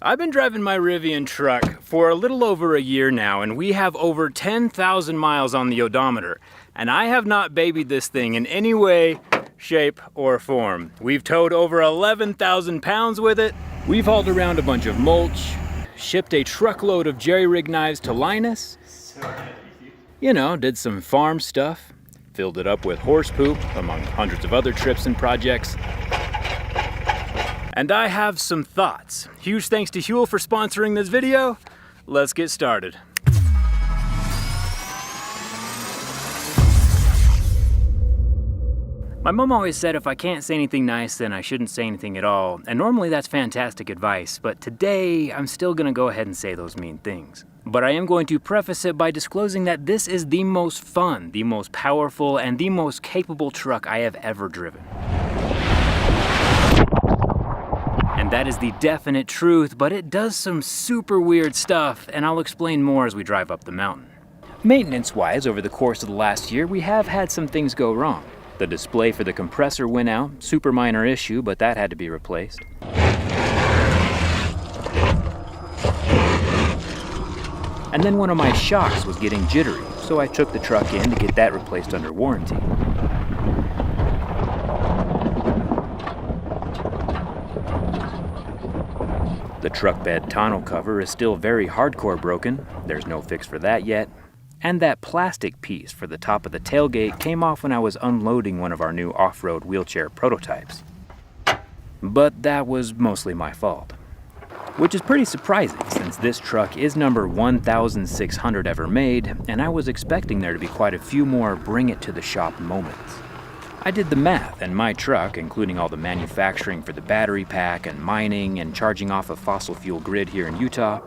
I've been driving my Rivian truck for a little over a year now, and we have over 10,000 miles on the odometer. And I have not babied this thing in any way, shape, or form. We've towed over 11,000 pounds with it. We've hauled around a bunch of mulch, shipped a truckload of jerry-rig knives to Linus. You know, did some farm stuff, filled it up with horse poop, among hundreds of other trips and projects. And I have some thoughts. Huge thanks to Huel for sponsoring this video. Let's get started. My mom always said if I can't say anything nice, then I shouldn't say anything at all. And normally that's fantastic advice, but today I'm still gonna go ahead and say those mean things. But I am going to preface it by disclosing that this is the most fun, the most powerful, and the most capable truck I have ever driven. And that is the definite truth, but it does some super weird stuff, and I'll explain more as we drive up the mountain. Maintenance-wise, over the course of the last year, we have had some things go wrong. The display for the compressor went out, super minor issue, but that had to be replaced. And then one of my shocks was getting jittery, so I took the truck in to get that replaced under warranty. The truck bed tonneau cover is still very hardcore broken. There's no fix for that yet. And that plastic piece for the top of the tailgate came off when I was unloading one of our new off-road wheelchair prototypes. But that was mostly my fault. Which is pretty surprising since this truck is number 1,600 ever made, and I was expecting there to be quite a few more bring it to the shop moments. I did the math, and my truck, including all the manufacturing for the battery pack and mining and charging off a fossil fuel grid here in Utah,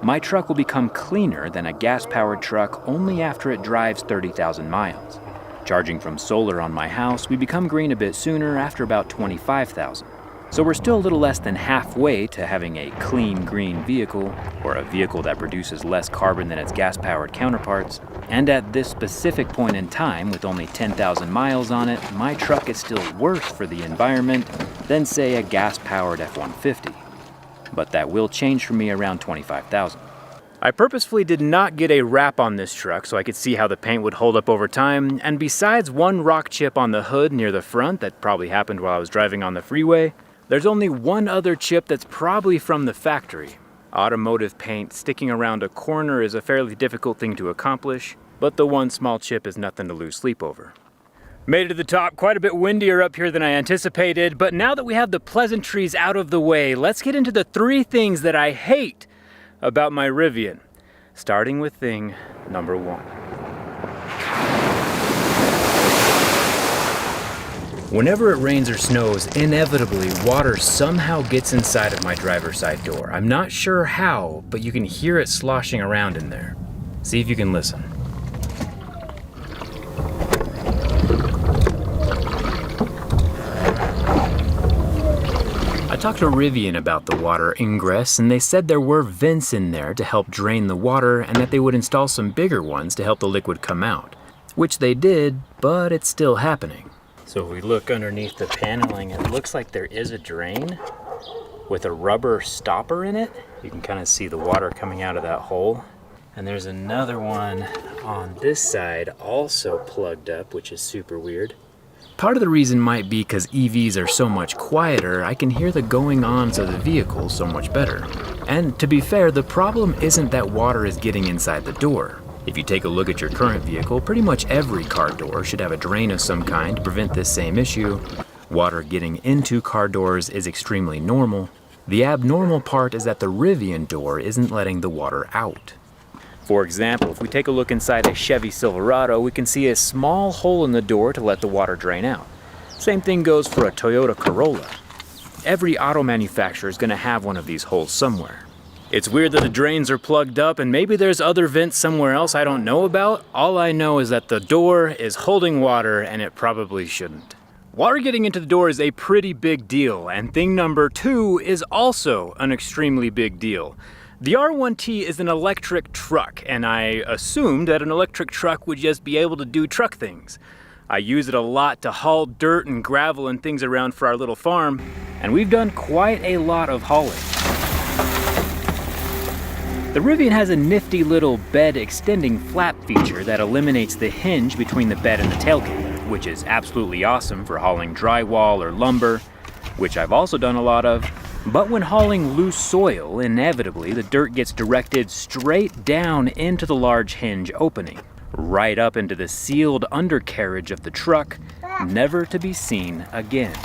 my truck will become cleaner than a gas-powered truck only after it drives 30,000 miles. Charging from solar on my house, we become green a bit sooner after about 25,000. So we're still a little less than halfway to having a clean green vehicle, or a vehicle that produces less carbon than its gas-powered counterparts. And at this specific point in time, with only 10,000 miles on it, my truck is still worse for the environment than, say, a gas-powered F-150. But that will change for me around 25,000. I purposefully did not get a wrap on this truck so I could see how the paint would hold up over time, and besides one rock chip on the hood near the front that probably happened while I was driving on the freeway, there's only one other chip that's probably from the factory. Automotive paint sticking around a corner is a fairly difficult thing to accomplish, but the one small chip is nothing to lose sleep over. Made it to the top, quite a bit windier up here than I anticipated, but now that we have the pleasantries out of the way, let's get into the 3 things that I hate about my Rivian. Starting with thing number 1. Whenever it rains or snows, inevitably water somehow gets inside of my driver's side door. I'm not sure how, but you can hear it sloshing around in there. See if you can listen. I talked to Rivian about the water ingress, and they said there were vents in there to help drain the water and that they would install some bigger ones to help the liquid come out. Which they did, but it's still happening. So if we look underneath the paneling, it looks like there is a drain with a rubber stopper in it. You can kind of see the water coming out of that hole. And there's another one on this side also plugged up, which is super weird. Part of the reason might be because EVs are so much quieter, I can hear the going-ons of the vehicle so much better. And to be fair, the problem isn't that water is getting inside the door. If you take a look at your current vehicle, pretty much every car door should have a drain of some kind to prevent this same issue. Water getting into car doors is extremely normal. The abnormal part is that the Rivian door isn't letting the water out. For example, if we take a look inside a Chevy Silverado, we can see a small hole in the door to let the water drain out. Same thing goes for a Toyota Corolla. Every auto manufacturer is going to have one of these holes somewhere. It's weird that the drains are plugged up, and maybe there's other vents somewhere else I don't know about. All I know is that the door is holding water, and it probably shouldn't. Water getting into the door is a pretty big deal, and thing number 2 is also an extremely big deal. The R1T is an electric truck, and I assumed that an electric truck would just be able to do truck things. I use it a lot to haul dirt and gravel and things around for our little farm, and we've done quite a lot of hauling. The Rivian has a nifty little bed extending flap feature that eliminates the hinge between the bed and the tailgate, which is absolutely awesome for hauling drywall or lumber, which I've also done a lot of. But when hauling loose soil, inevitably the dirt gets directed straight down into the large hinge opening, right up into the sealed undercarriage of the truck, never to be seen again.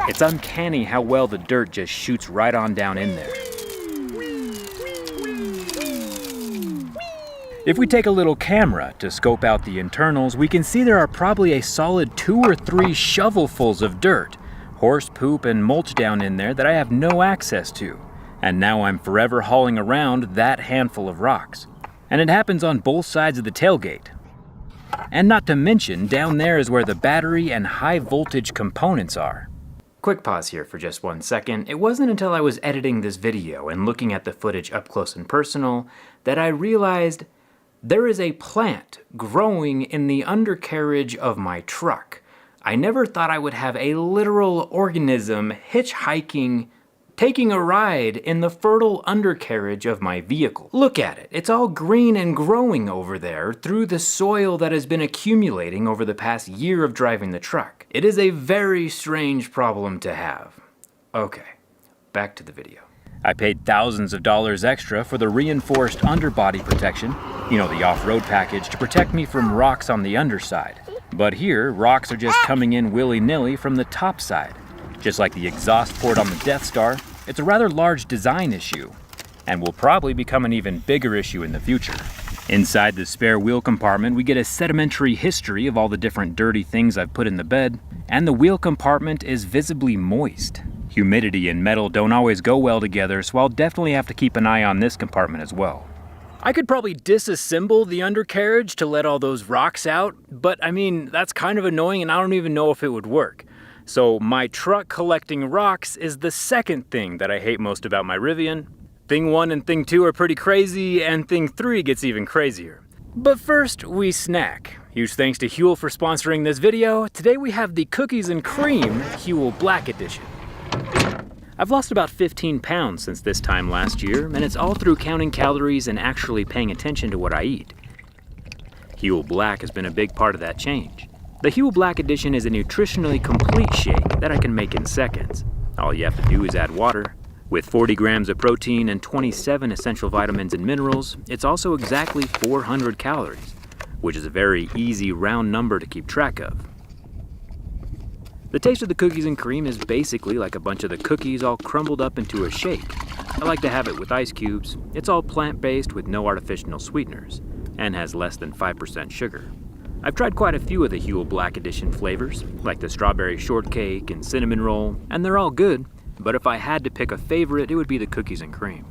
It's uncanny how well the dirt just shoots right on down in there. If we take a little camera to scope out the internals, we can see there are probably a solid 2 or 3 shovelfuls of dirt, horse poop and mulch down in there that I have no access to. And now I'm forever hauling around that handful of rocks. And it happens on both sides of the tailgate. And not to mention, down there is where the battery and high voltage components are. Quick pause here for just 1 second. It wasn't until I was editing this video and looking at the footage up close and personal that I realized there is a plant growing in the undercarriage of my truck. I never thought I would have a literal organism hitchhiking, taking a ride in the fertile undercarriage of my vehicle. Look at it. It's all green and growing over there through the soil that has been accumulating over the past year of driving the truck. It is a very strange problem to have. Okay, back to the video. I paid thousands of dollars extra for the reinforced underbody protection, you know, the off-road package, to protect me from rocks on the underside. But here, rocks are just coming in willy-nilly from the top side. Just like the exhaust port on the Death Star, it's a rather large design issue, and will probably become an even bigger issue in the future. Inside the spare wheel compartment, we get a sedimentary history of all the different dirty things I've put in the bed, and the wheel compartment is visibly moist. Humidity and metal don't always go well together, so I'll definitely have to keep an eye on this compartment as well. I could probably disassemble the undercarriage to let all those rocks out, but I mean, that's kind of annoying and I don't even know if it would work. So my truck collecting rocks is the second thing that I hate most about my Rivian. Thing 1 and thing 2 are pretty crazy, and thing 3 gets even crazier. But first, we snack. Huge thanks to Huel for sponsoring this video. Today we have the Cookies and Cream Huel Black Edition. I've lost about 15 pounds since this time last year, and it's all through counting calories and actually paying attention to what I eat. Huel Black has been a big part of that change. The Huel Black Edition is a nutritionally complete shake that I can make in seconds. All you have to do is add water. With 40 grams of protein and 27 essential vitamins and minerals, it's also exactly 400 calories, which is a very easy round number to keep track of. The taste of the cookies and cream is basically like a bunch of the cookies all crumbled up into a shake. I like to have it with ice cubes. It's all plant-based with no artificial sweeteners, and has less than 5% sugar. I've tried quite a few of the Huel Black Edition flavors, like the strawberry shortcake and cinnamon roll, and they're all good, but if I had to pick a favorite, it would be the cookies and cream.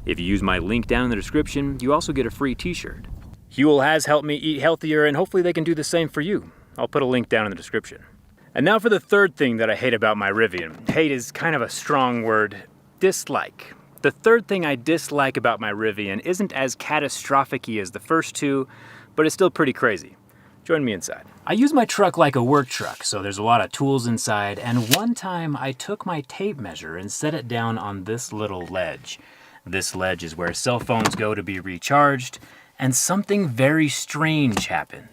If you use my link down in the description, you also get a free t-shirt. Huel has helped me eat healthier, and hopefully they can do the same for you. I'll put a link down in the description. And now for the third thing that I hate about my Rivian. Hate is kind of a strong word. Dislike. The third thing I dislike about my Rivian isn't as catastrophic-y as the first two, but it's still pretty crazy. Join me inside. I use my truck like a work truck, so there's a lot of tools inside, and one time I took my tape measure and set it down on this little ledge. This ledge is where cell phones go to be recharged, and something very strange happened.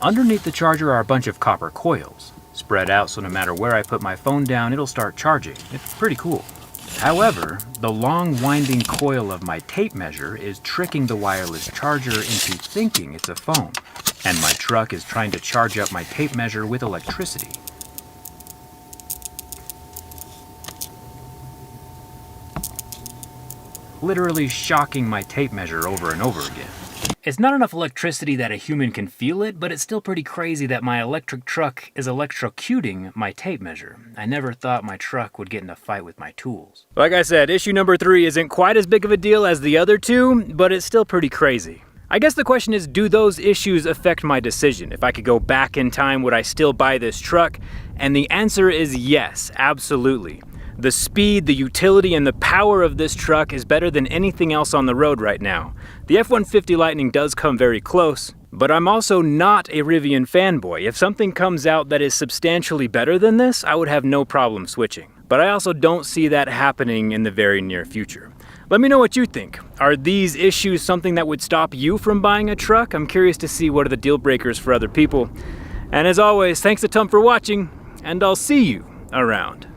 Underneath the charger are a bunch of copper coils, spread out so no matter where I put my phone down, it'll start charging. It's pretty cool. However, the long winding coil of my tape measure is tricking the wireless charger into thinking it's a phone, and my truck is trying to charge up my tape measure with electricity. Literally shocking my tape measure over and over again. It's not enough electricity that a human can feel it, but it's still pretty crazy that my electric truck is electrocuting my tape measure. I never thought my truck would get in a fight with my tools. Like I said, issue number 3 isn't quite as big of a deal as the other two, but it's still pretty crazy. I guess the question is, do those issues affect my decision? If I could go back in time, would I still buy this truck? And the answer is yes, absolutely. The speed, the utility, and the power of this truck is better than anything else on the road right now. The F-150 Lightning does come very close, but I'm also not a Rivian fanboy. If something comes out that is substantially better than this, I would have no problem switching. But I also don't see that happening in the very near future. Let me know what you think. Are these issues something that would stop you from buying a truck? I'm curious to see what are the deal breakers for other people. And as always, thanks a ton for watching, and I'll see you around.